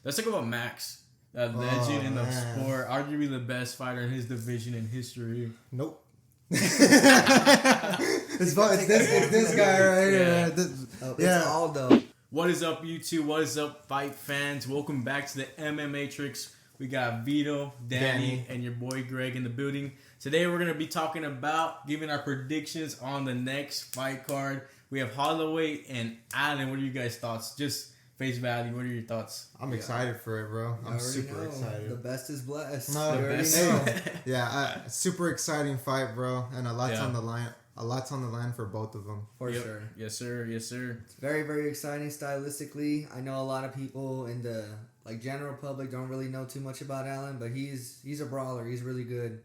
Let's talk about Max, a legend in the sport, arguably the best fighter in his division in history. Nope. It's this guy right here. It's Aldo. What is up, YouTube? What is up, fight fans? Welcome back to the MMA Tricks. We got Vito, Danny, and your boy Greg in the building. Today we're going to be talking about giving our predictions on the next fight card. We have Holloway and Allen. What are you guys' thoughts? Just face value. What are your thoughts? I'm excited for it, bro. I'm super excited. The best is blessed. No, you already know. Super exciting fight, bro. And a lot's on the line. A lot's on the line for both of them. For sure. Yes, sir. Yes, sir. It's very, very exciting stylistically. I know a lot of people in the general public don't really know too much about Allen, but he's a brawler. He's really good.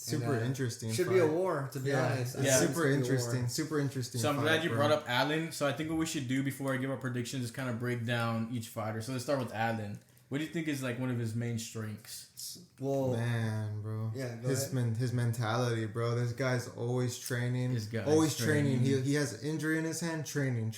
Super interesting. Should be a war, to be honest. Yeah, super interesting. Super interesting. So I'm glad you brought up Allen. So I think what we should do before I give our predictions is kind of break down each fighter. So let's start with Allen. What do you think is one of his main strengths? Well, man, bro. Yeah, his mentality, bro. This guy's always training. Always training. He has injury in his hand. Training.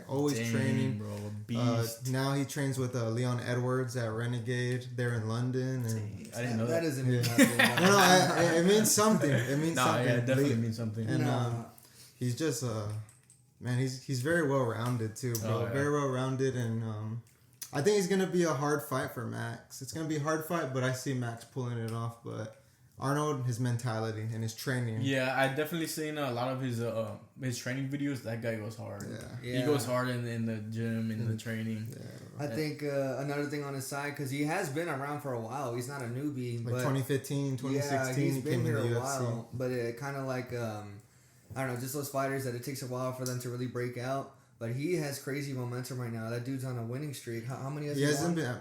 Always training, bro. Beast. Now he trains with Leon Edwards at Renegade. They're in London. And I didn't know that. That doesn't mean nothing. No, it means something. It means something. Yeah, it definitely means something. And he's just man. He's very well rounded too, bro. Oh, yeah. Very well rounded and. I think it's going to be a hard fight for Max. It's going to be a hard fight, but I see Max pulling it off. But Arnold, his mentality and his training. Yeah, I definitely seen a lot of his training videos. That guy goes hard. Yeah. He goes hard in the gym, in the training. Yeah. I think another thing on his side, because he has been around for a while. He's not a newbie. Like 2015, 2016, yeah, he's been here a UFC. while. But it kind of I don't know, just those fighters that it takes a while for them to really break out. But he has crazy momentum right now. That dude's on a winning streak. How many has he hasn't been,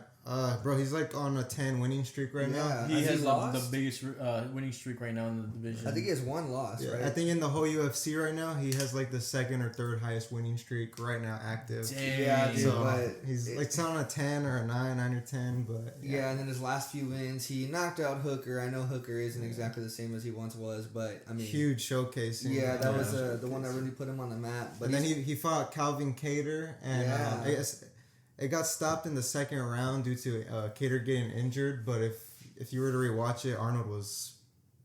bro, he's on a 10 winning streak right now. He has the biggest winning streak right now in the division. I think he has one loss, right? I think in the whole UFC right now, he has the second or third highest winning streak right now active. Dang. Yeah, dude, so but he's it's on a 10 or a 9 or 10, but yeah, and then his last few wins, he knocked out Hooker. I know Hooker isn't exactly the same as he once was, but I mean, huge showcasing. Yeah, that was the one that really put him on the map. But then he fought Calvin Cater, and it got stopped in the second round due to Cater getting injured. But if you were to rewatch it, Arnold was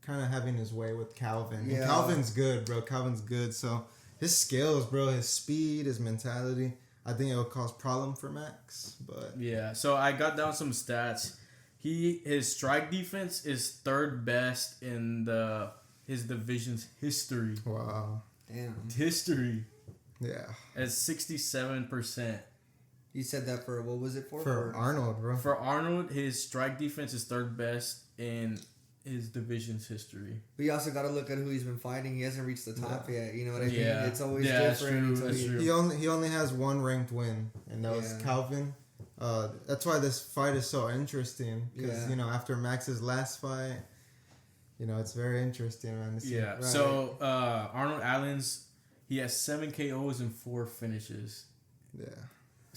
kind of having his way with Calvin. Yeah. And Calvin's good, bro. Calvin's good. So his skills, bro, his speed, his mentality, I think it will cause problem for Max. But yeah, so I got down some stats. His strike defense is third best in his division's history. Wow. Damn. History. Yeah. At 67%. You said that for, what was it for? For Arnold, bro. For Arnold, his strike defense is third best in his division's history. But you also got to look at who he's been fighting. He hasn't reached the top yet. You know what I mean? Yeah. It's always different. That's true. He only has one ranked win, and that was Calvin. That's why this fight is so interesting. Because, after Max's last fight, it's very interesting, man. Yeah. Right. So, Arnold Allen's, he has 7 KOs and 4 finishes. Yeah.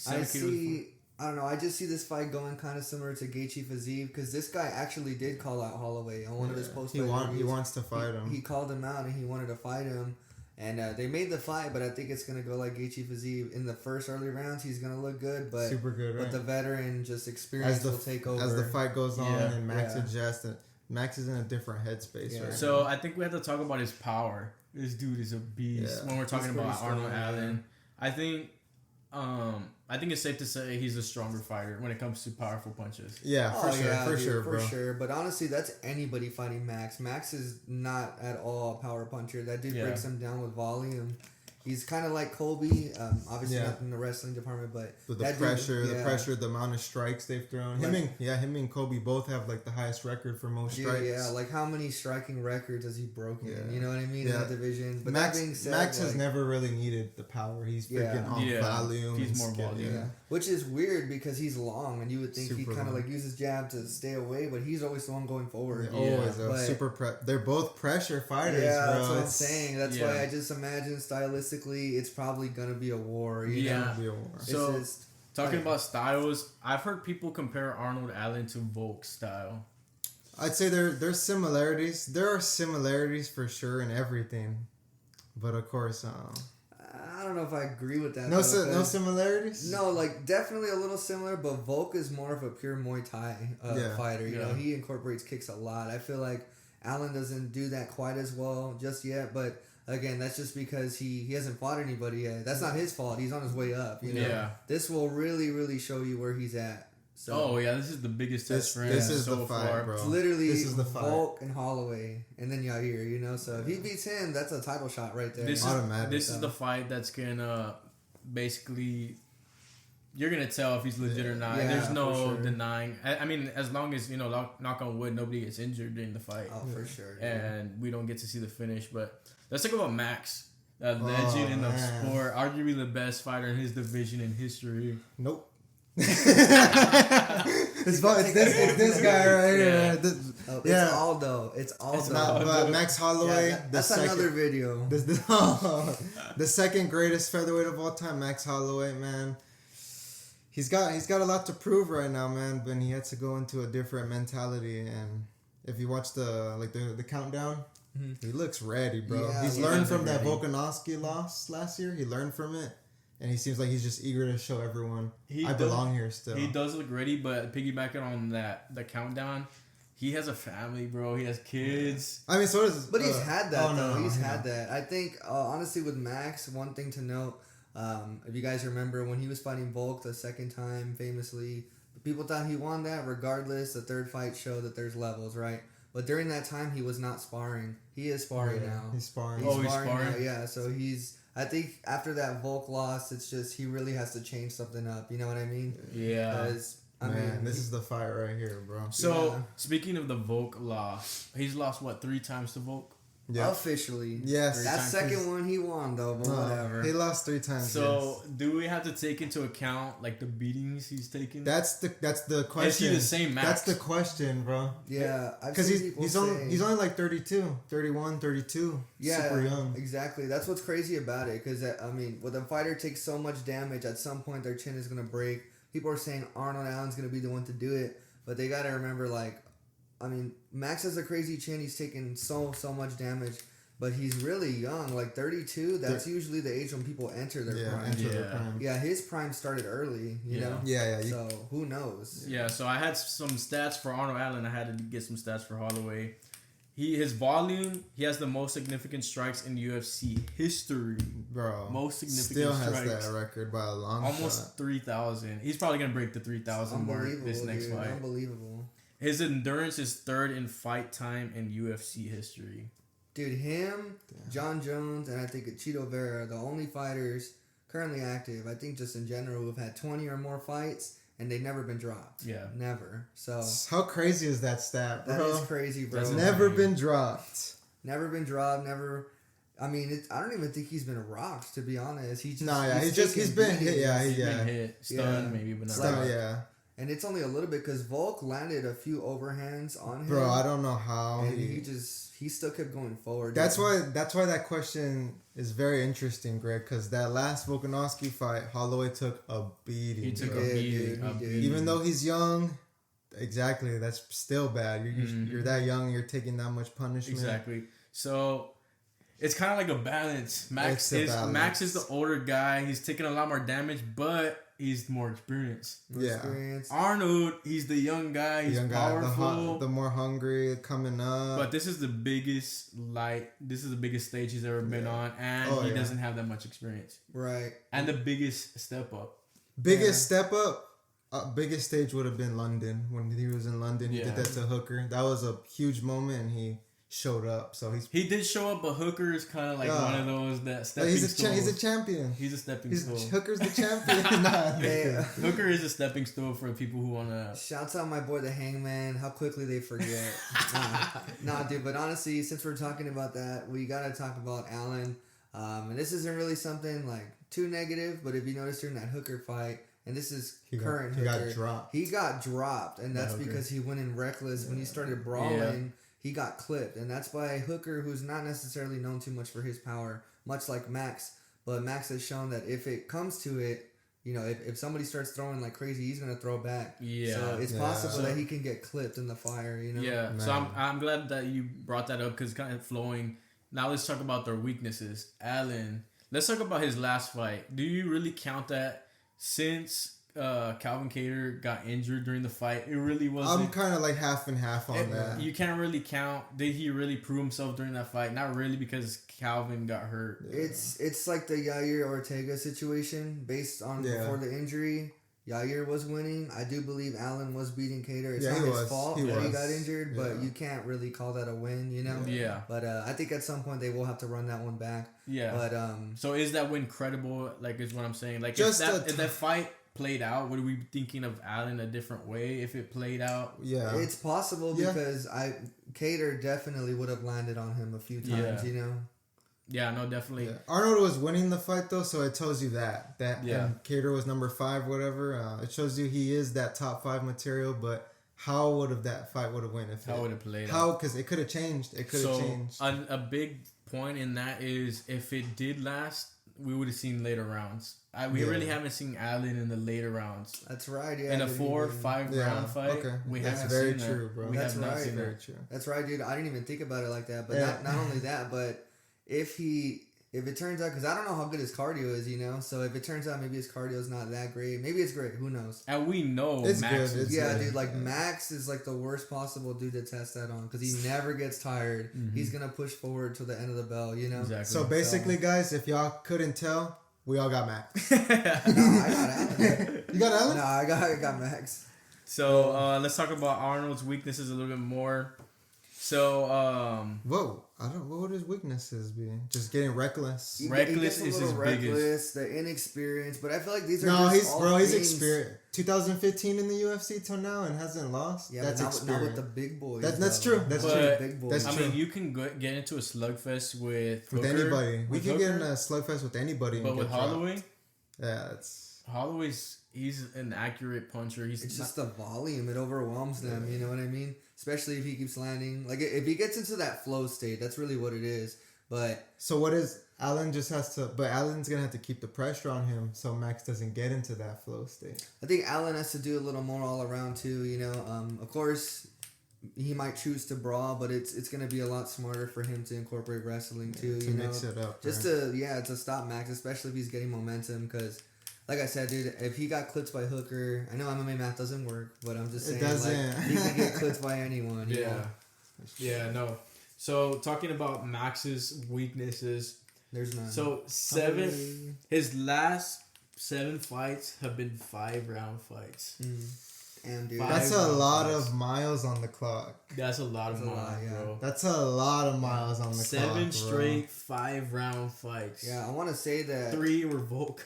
I don't know. I just see this fight going kind of similar to Gaethje Fiziev because this guy actually did call out Holloway on one of his posts. He wants to fight him. He called him out and he wanted to fight him. And they made the fight, but I think it's going to go like Gaethje Fiziev. In the first early rounds, he's going to look good. But super good, right? But the veteran just experience will take over. As the fight goes on and Max adjusts, Max is in a different headspace right now. So I think we have to talk about his power. This dude is a beast when we're talking about Arnold Allen. I think it's safe to say he's a stronger fighter when it comes to powerful punches. Yeah, for sure. But honestly, that's anybody fighting Max. Max is not at all a power puncher. That dude breaks him down with volume. He's kind of like Colby, obviously not in the wrestling department, but the pressure, the amount of strikes they've thrown. Him and Colby both have the highest record for most strikes. Yeah, how many striking records has he broken? You know what I mean in that division. But Max, that being said, Max has never really needed the power. He's freaking on volume. He's more volume. Yeah. Which is weird because he's long, and you would think he kind of uses jab to stay away, but he's always the one going forward. Always they're both pressure fighters. Yeah, bro. that's what I'm saying. That's why I just imagine stylistically it's probably gonna be a war. You know? Be a war. So talking about styles, I've heard people compare Arnold Allen to Volk's style. I'd say there's similarities. There are similarities for sure in everything, but of course, I don't don't know if I agree with that. No, though, no similarities. No, like definitely a little similar, but Volk is more of a pure Muay Thai fighter. You know, he incorporates kicks a lot. I feel like Allen doesn't do that quite as well just yet, but again, that's just because he hasn't fought anybody yet. That's not his fault. He's on his way up. You know, this will really, really show you where he's at. So, this is the biggest test for him. This is so the fight, far. bro. It's literally this is the fight. Volk and Holloway, and then Yair. You know, so if he beats him, that's a title shot right there. This is the fight that's gonna basically. You're gonna tell if he's legit or not. There's no denying. I mean, as long as knock on wood, nobody gets injured during the fight. Oh, for sure. And we don't get to see the finish. But let's talk about Max, a legend in the sport, arguably the best fighter in his division in history. Nope. it's this guy right here. It's Aldo. It's Aldo. But Max Holloway. Yeah, that's another video. The second greatest featherweight of all time, Max Holloway, man. He's got a lot to prove right now, man. But he had to go into a different mentality. And if you watch the countdown, he looks ready, bro. Yeah, he's learned from that Volkanovski loss last year. He learned from it. And he seems like he's just eager to show everyone I belong here still. He does look ready, but piggybacking on the countdown, he has a family, bro. He has kids. I mean, so does... But he's had that, though. He's had that. I think, honestly, with Max, one thing to note, if you guys remember, when he was fighting Volk the second time, famously, people thought he won that. Regardless, the third fight showed that there's levels, right? But during that time, he was not sparring. He is sparring now. He's sparring. He's sparring now, yeah. So I think after that Volk loss, it's just he really has to change something up. You know what I mean? Yeah. Because, I mean, this is the fight right here, bro. So, speaking of the Volk loss, he's lost, 3 times to Volk? Yeah. Officially. Yes. That second one he won, though, but whatever. He lost 3 times. So, do we have to take into account, the beatings he's taken? That's the question. Is he the same Max? That's the question, bro. Yeah. Because he's only like 32, 31, 32. Yeah, super young. Exactly. That's what's crazy about it. Because, I mean, when a fighter takes so much damage, at some point their chin is going to break. People are saying Arnold Allen's going to be the one to do it. But they got to remember, I mean, Max has a crazy chin. He's taken so much damage. But he's really young, 32. That's usually the age when people enter their prime. Yeah, his prime started early, you know? Yeah. So, who knows? Yeah, so I had some stats for Arnold Allen. I had to get some stats for Holloway. His volume, he has the most significant strikes in UFC history. Bro. Most significant still strikes. Still has that record by a long Almost 3,000. He's probably going to break the 3,000 mark this next fight. Unbelievable. His endurance is 3rd in fight time in UFC history. Dude, him, John Jones, and I think Cheeto Vera are the only fighters currently active, I think just in general, who have had 20 or more fights, and they've never been dropped. Yeah. Never. So how crazy is that stat, bro? That is crazy, bro. That's never been dropped. Never been dropped, never... I mean, I don't even think he's been rocked, to be honest. He's been hit, He's been hit, stunned, maybe, but not stunned, yeah. And it's only a little bit because Volk landed a few overhands on him. Bro, I don't know how. And he still kept going forward. That's why that question is very interesting, Greg, because that last Volkanovski fight, Holloway took a beating. He took a beating. Even though he's young, exactly, that's still bad. You're that young, you're taking that much punishment. Exactly. So it's kind of like a balance. Max is the older guy. He's taking a lot more damage, but he's more experienced. Arnold, he's the young guy. He's powerful. The more hungry coming up. But this is the biggest stage he's ever been on, and he doesn't have that much experience. Right. And the biggest step up. Biggest stage would have been London. When he was in London, he did that to Hooker. That was a huge moment, and he showed up. So he did show up, but Hooker is kind of like one of those that stepping stool. He's a champion. He's a stepping stool. Hooker's the champion. Hooker is a stepping stool for people who want to... Shouts out my boy the Hangman. How quickly they forget. Nah, dude, but honestly, since we're talking about that, we got to talk about Allen. And this isn't really something too negative, but if you notice during that Hooker fight, and this is Hooker. He got dropped. He got dropped, and that's because he went in reckless. When he started brawling, he got clipped. And that's by Hooker, who's not necessarily known too much for his power, much like Max. But Max has shown that if it comes to it, if somebody starts throwing like crazy, he's going to throw back. Yeah. So it's possible that he can get clipped in the fire, Yeah. Man. So I'm glad that you brought that up because it's kind of flowing. Now let's talk about their weaknesses. Allen, let's talk about his last fight. Do you really count that since Calvin Kattar got injured during the fight? It really wasn't. I'm kind of like half and half on that. You can't really count. Did he really prove himself during that fight? Not really, because Calvin got hurt. Yeah. It's like the Yair Ortega situation based on before the injury. Yair was winning. I do believe Allen was beating Kattar. It's not his fault that he got injured, but you can't really call that a win, you know? Yeah. But I think at some point they will have to run that one back. Yeah. But so is that win credible? Like, is what I'm saying. Like, Just if that fight played out, would we be thinking of Allen a different way if it played out? Yeah. It's possible because Kattar definitely would have landed on him a few times, you know? Yeah, no, definitely. Yeah. Arnold was winning the fight though, so it tells you that and Kattar was number 5, whatever. It shows you he is that top 5 material. But how would have that fight would have went if how would it played how out? because it could have changed. It could have changed. A big point in that is if it did last, we would have seen later rounds. We really haven't seen Allen in the later rounds. That's right. Yeah. In a 4 or 5 round fight, we haven't very seen true, that. bro. We That's have not right. seen Very that. true. That's right, dude. I didn't even think about it like that. But not only that, but if it turns out, because I don't know how good his cardio is, you know. So if it turns out maybe his cardio is not that great, maybe it's great. Who knows? And we know It's Max good. is Yeah, dude. Like Max is like the worst possible dude to test that on because he never gets tired. He's gonna push forward to the end of the bell, you know. Exactly. So basically, guys, if y'all couldn't tell, we all got Max. No, I got Allen. You got Allen? No, I got Max. So let's talk about Arnold's weaknesses a little bit more. So Whoa, I don't. What would his weaknesses be? Just getting reckless. Reckless he gets is a his little biggest. The inexperience, but I feel like these are No, just he's experienced. 2015 in the UFC till now and hasn't lost. Yeah, that's not experience. with the big boys. That's though. true. That's Not true. with the big boys. That's I mean, true. you can get into a slugfest with With Hooker, anybody, we with could get in Hooker, a slugfest with anybody. but and with get dropped. Holloway, Yeah, it's he's an accurate puncher. It's just the volume. It overwhelms them. You know what I mean? Especially if he keeps landing. Like, if he gets into that flow state, that's really what it is. But so what is Allen just has to, but Allen's gonna have to keep the pressure on him so Max doesn't get into that flow state. I think Allen has to do a little more all around too. You know, of course, he might choose to brawl, but it's gonna be a lot smarter for him to incorporate wrestling too. To you know, mix it up. just to stop Max, especially if he's getting momentum. Because, like I said, dude, if he got clipped by Hooker, I know MMA math doesn't work, but I'm just saying, like, he can get clipped by anyone. You know? Yeah, no. So talking about Max's weaknesses, There's none. so his last 7 fights have been 5-round fights. Damn, dude. That's a lot of miles on the clock. That's a lot of That's a miles, lot, yeah. bro. That's a lot of miles on the clock. 7 bro. straight 5-round fights. Yeah, I want to say that. 3 were Volk.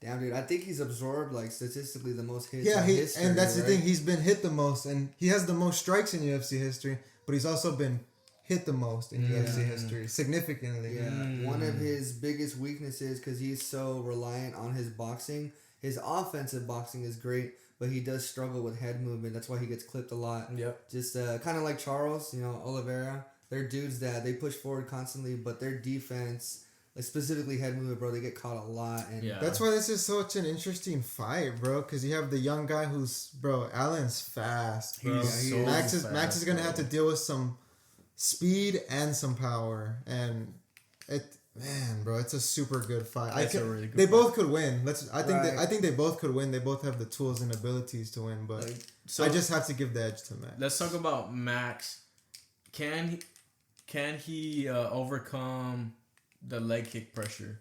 Damn, dude, I think he's absorbed like statistically the most hits. Yeah, in history, and that's the right? thing. He's been hit the most, and he has the most strikes in UFC history. But he's also been hit the most in UFC history, significantly. Yeah, one of his biggest weaknesses because he's so reliant on his boxing. His offensive boxing is great, but he does struggle with head movement. That's why he gets clipped a lot. Yep. Just kind of like Charles, you know, Oliveira. They're dudes that they push forward constantly, but their defense, like specifically head movement, bro, they get caught a lot. And That's why this is such an interesting fight, bro. Because you have the young guy who's, bro, Allen's fast, bro. Max is gonna have to deal with some speed and some power, and man, bro, it's a super good fight. Really good they fight. both could win. I think they both could win. They both have the tools and abilities to win, but So I just have to give the edge to Max. let's talk about Max. Can he overcome the leg kick pressure?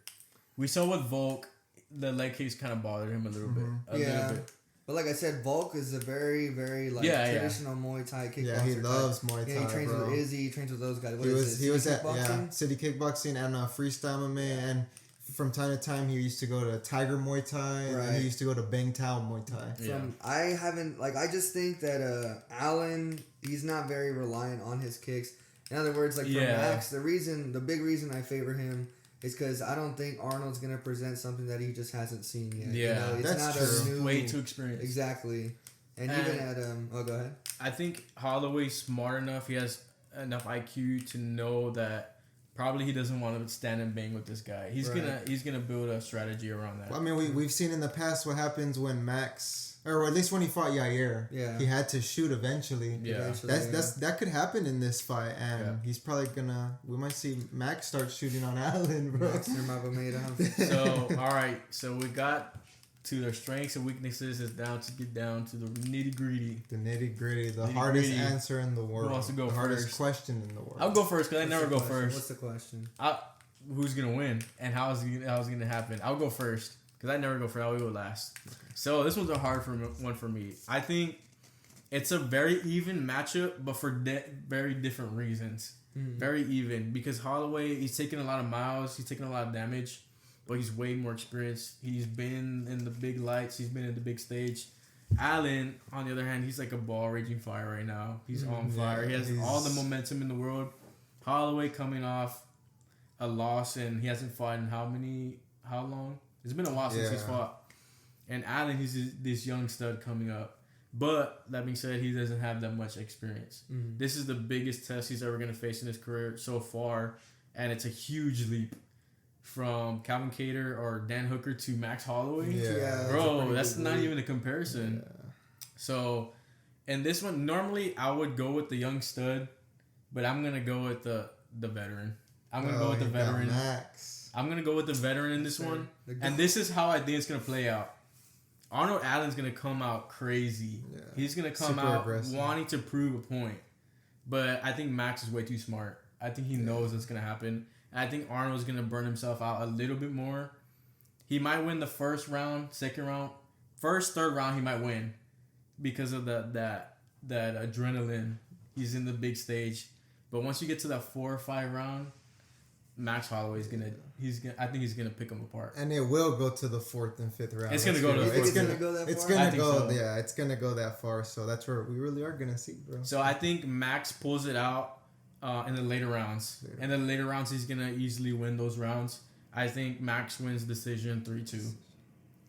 We saw with Volk, the leg kicks kind of bothered him a little bit. A little bit. But like I said, Volk is a very, very traditional Muay Thai kickboxer. Yeah, he loves Muay Thai. Yeah, he trains bro. with Izzy. He trains with those guys. He was at City Kickboxing and Freestyle MMA, and from time to time he used to go to Tiger Muay Thai, and he used to go to Bang Tao Muay Thai. I just think that Allen, he's not very reliant on his kicks. In other words, like for Max, the big reason I favor him is because I don't think Arnold's gonna present something that he just hasn't seen yet. Yeah, you know, it's that's not true. a new, Way too experienced. Exactly, and even at go ahead. I think Holloway's smart enough. He has enough IQ to know that probably he doesn't want to stand and bang with this guy. He's gonna build a strategy around that. Well, I mean, we've seen in the past what happens when Max, or at least when he fought Yair. Yeah. He had to shoot eventually. Yeah. That could happen in this fight, and he's probably gonna. We might see Max start shooting on Allen, bro. So all right, so we got to their strengths and weaknesses. Is down to get down to the nitty gritty. The nitty gritty, the hardest answer in the world. Who wants to go the first? hardest question in the world. I'll go first because I never go first. What's the question? Who's gonna win and how is it gonna happen? I'll go first because I never go first. I always go last. Okay. So this one's a hard one for me. I think it's a very even matchup, but for very different reasons. Mm-hmm. Very even because Holloway, he's taking a lot of miles, he's taking a lot of damage, but he's way more experienced. He's been in the big lights, he's been in the big stage. Allen, on the other hand, he's like a ball raging fire right now. He's on fire. He has all the momentum in the world. Holloway coming off a loss and he hasn't fought in how long? It's been a while since he's fought. And Allen, he's this young stud coming up. But that being said, he doesn't have that much experience. Mm-hmm. This is the biggest test he's ever going to face in his career so far. And it's a huge leap from Calvin Kattar or Dan Hooker to Max Holloway. Yeah. Bro, that's not even a comparison. Yeah. So, in this one, normally I would go with the young stud, but I'm going to go with the veteran. I'm going to go with the veteran. Max. I'm going to go with the veteran in this one. And this is how I think it's going to play out. Arnold Allen's going to come out crazy. Yeah. He's going to come out aggressive, wanting to prove a point. But I think Max is way too smart. I think he knows what's going to happen. And I think Arnold's going to burn himself out a little bit more. He might win the first round, second round. First, third round, he might win. Because of that adrenaline. He's in the big stage. But once you get to that 4 or 5 round, Max Holloway is I think he's gonna pick him apart. And it will go to the 4th and 5th round. It's gonna go to the 4th. It's gonna go that far. It's gonna go that far. So that's where we really are gonna see, bro. So I think Max pulls it out in the later rounds. In the later rounds, he's gonna easily win those rounds. I think Max wins decision 3-2.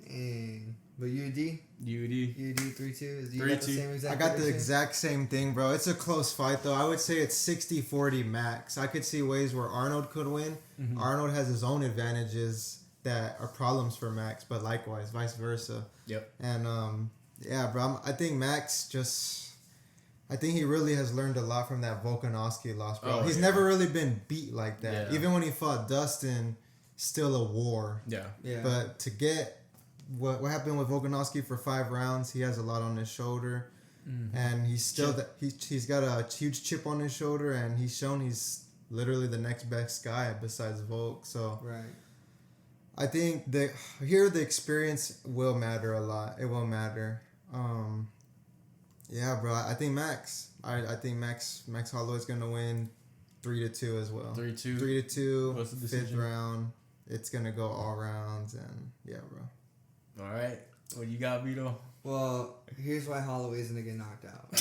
Dang. But UD 3-2. You got the same exact I got the exact same thing, bro. It's a close fight, though. I would say it's 60-40 Max. I could see ways where Arnold could win. Mm-hmm. Arnold has his own advantages that are problems for Max, but likewise, vice versa. Yep. And, bro, I think Max I think he really has learned a lot from that Volkanovski loss, bro. He's never really been beat like that. Yeah. Even when he fought Dustin, still a war. Yeah. But to get what happened with Volkanovski for 5 rounds, he has a lot on his shoulder. Mm-hmm. And he's still he's got a huge chip on his shoulder, and he's shown he's literally the next best guy besides Volk. So I think the experience will matter a lot. It will matter. Bro. I think Max. I think Max Holloway's gonna win 3-2 as well. 3-2. 3-2. 5th round. It's gonna go all rounds, and bro. All right. What you got, Vito? Well, here's why Holloway's gonna get knocked out.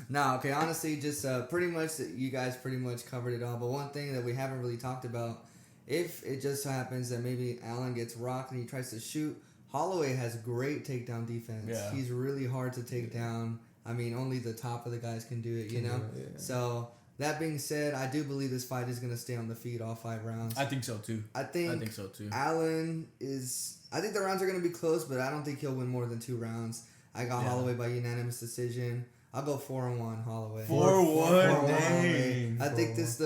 No, okay. Honestly, just pretty much you guys pretty much covered it all. But one thing that we haven't really talked about, if it just happens that maybe Allen gets rocked and he tries to shoot, Holloway has great takedown defense. Yeah. He's really hard to take down. I mean, only the top of the guys can do it, you know? Yeah. So, that being said, I do believe this fight is going to stay on the feet all 5 rounds. I think so, too. I think so, too. Allen is... I think the rounds are going to be close, but I don't think he'll win more than 2 rounds. I got Holloway by unanimous decision. I'll go 4-1 Holloway. 4-1? Dang. I think this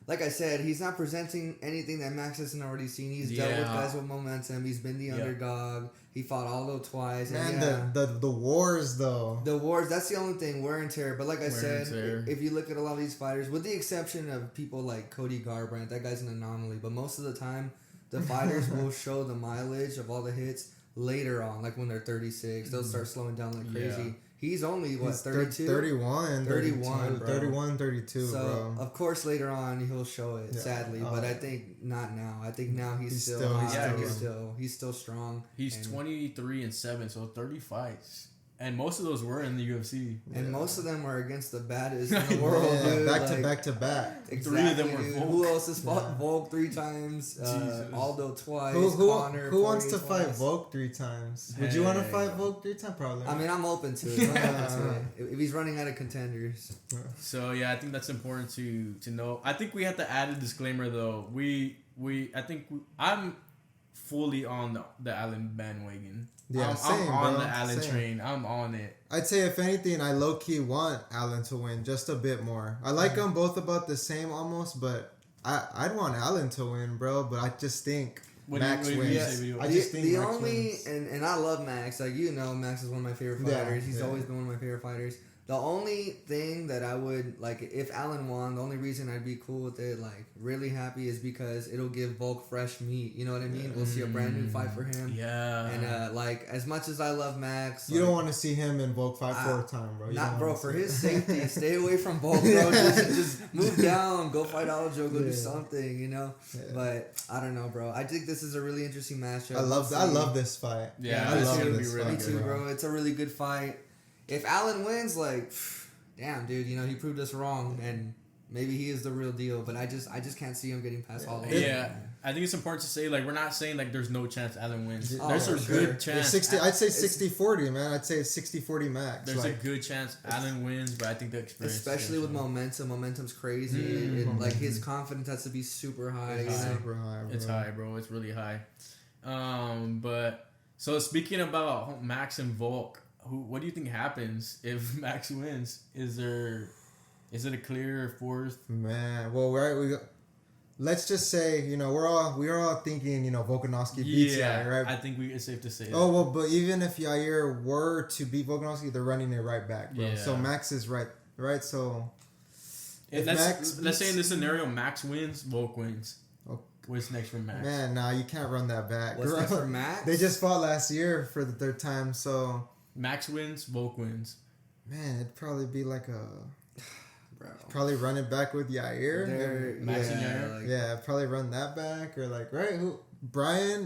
like I said, he's not presenting anything that Max hasn't already seen. He's dealt with guys with momentum. He's been the underdog. He fought Aldo twice. Man, and the wars, though. The wars, that's the only thing. Wear and tear. But like I said, if you look at a lot of these fighters, with the exception of people like Cody Garbrandt, that guy's an anomaly. But most of the time, the fighters will show the mileage of all the hits later on. Like when they're 36, they'll start slowing down like crazy. Yeah. He's only, 32? 31, 31, bro. 31, 32, so, bro. Of course, later on, he'll show it, sadly. But I think not now. I think now he's still strong. He's 23-7, so 30 fights. And most of those were in the UFC. And most of them were against the baddest in the world, dude. Back to back. Exactly, 3 of them were dude. Volk. Who else has fought Volk 3 times? Jesus. Aldo twice. Connor Who wants to twice. fight Volk 3 times? Would you want to fight Volk 3 times? Probably. I mean, I'm open to it. I'm open to it. If he's running out of contenders. So yeah, I think that's important to know. I think we have to add a disclaimer though. I'm fully on the Allen bandwagon. Yeah, I'm on bro. the Allen Same. train. I'm on it. I'd say if anything, I low key want Allen to win just a bit more. I like them both about the same almost, but I'd want Allen to win, bro. But I just think Max wins. I just think the Max only wins. and I love Max. Like Max is one of my favorite fighters. He's always been one of my favorite fighters. The only thing that I would like if Allen won, the only reason I'd be cool with it, like really happy, is because it'll give Volk fresh meat. You know what I mean? We'll see a brand new fight for him. Yeah. And like as much as I love Max, You don't want to see him and Volk fight for a time, bro. Not bro, for his safety, stay away from Volk, bro. Just move down, go fight Aljo, go do something, you know. Yeah. But I don't know, bro. I think this is a really interesting matchup. I love this fight. Yeah, I love this fight. Me too, bro. It's a really good fight. If Allen wins, like, damn, dude, he proved us wrong, and maybe he is the real deal. But I just can't see him getting past Holloway. Yeah, I think it's important to say, like, we're not saying like there's no chance Allen wins. Oh, there's a good chance. I'd say 60-40, man. I'd say it's 60-40 max. There's a good chance Allen wins, but I think the experience, especially with momentum. Momentum's crazy. Like his confidence has to be super high. Super high, bro. It's high, bro. It's really high. But so speaking about Max and Volk. What do you think happens if Max wins? Is it a clear fourth? Man, well, let's just say, we're all thinking, Volkanovski beats Yair, right? I think it's safe to say that. Oh, well, but even if Yair were to beat Volkanovski, they're running it right back, bro. Yeah. So Max is right? So let's say in this scenario, Max wins, Volk wins. Okay. What's next for Max? Man, nah, you can't run that back. What's next for Max? They just fought last year for the 3rd time, so... Max wins, Volk wins. Man, it'd probably be like bro. Probably run it back with Yair. Max and Yair? Yeah, probably run that back. Or like, right,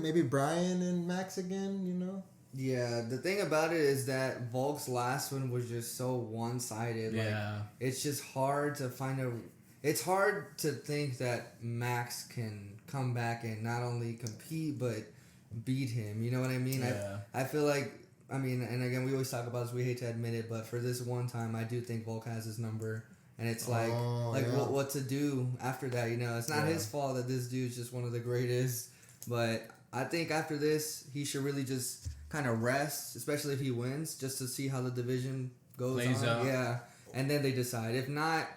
maybe Brian and Max again, Yeah, the thing about it is that Volk's last one was just so one-sided. Yeah. Like, it's just hard to it's hard to think that Max can come back and not only compete, but beat him. You know what I mean? Yeah. I feel like, and again, we always talk about this, we hate to admit it, but for this one time, I do think Volk has his number. And it's like, what to do after that, It's not his fault that this dude's just one of the greatest. But I think after this, he should really just kind of rest, especially if he wins, just to see how the division goes on. Yeah. And then they decide. If not,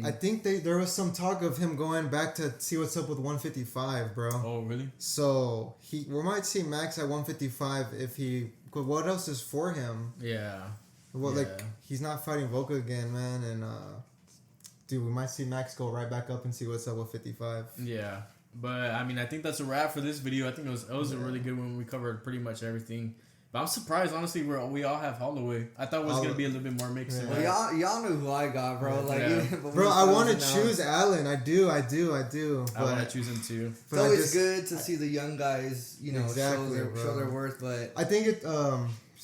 I think there was some talk of him going back to see what's up with 155, bro. Oh, really? So we might see Max at 155 if he. What else is for him? Yeah. Well, he's not fighting Volk again, man, and dude, we might see Max go right back up and see what's up with 55. Yeah, but I think that's a wrap for this video. I think it was a really good one. We covered pretty much everything. But I'm surprised, honestly, we all have Holloway. I thought it was gonna be a little bit more mixed. Yeah. Well, y'all knew who I got, bro. Bro, I want to choose Allen. I do. I want to choose him too. It's always good to see the young guys, show their worth. But I think it.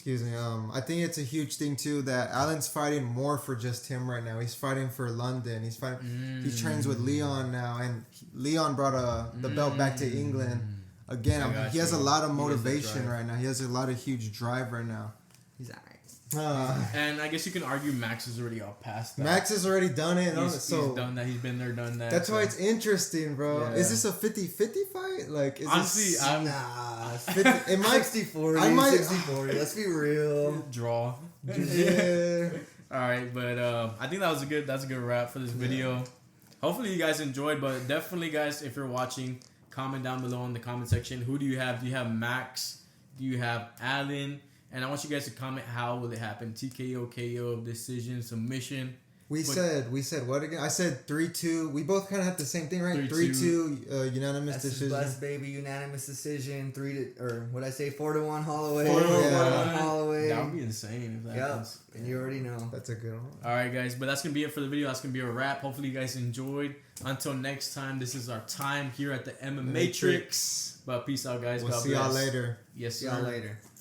I think it's a huge thing too that Allen's fighting more for just him right now. He's fighting for London. He's fighting. He trains with Leon now, and Leon brought the belt back to England. Again, he has a lot of motivation right now. He has a lot of huge drive right now. He's alright. And I guess you can argue Max is already up past that. Max has already done it. He's done that. He's been there, done that. That's why it's interesting, bro. Yeah. Is this a 50-50 fight? Like, is honestly, nah. 50, it might 60-40. 60-40. Let's be real. Draw. Yeah. All right, but I think that's a good wrap for this video. Hopefully you guys enjoyed, but definitely, guys, if you're watching, comment down below in the comment section. Who do you have? Do you have Max? Do you have Allen? And I want you guys to comment, how will it happen? TKO, KO, decision, submission. We said what again? I said 3-2. We both kind of had the same thing, right? 3-2 unanimous decision. Blessed baby, unanimous decision. 4-1 Holloway. 4-1 Holloway. That would be insane if that happens. And you already know. That's a good one. All right, guys. But that's going to be it for the video. That's going to be a wrap. Hopefully you guys enjoyed. Until next time, this is our time here at the MMA Matrix. But peace out, guys. We'll see y'all later. Yes, sir. See y'all later.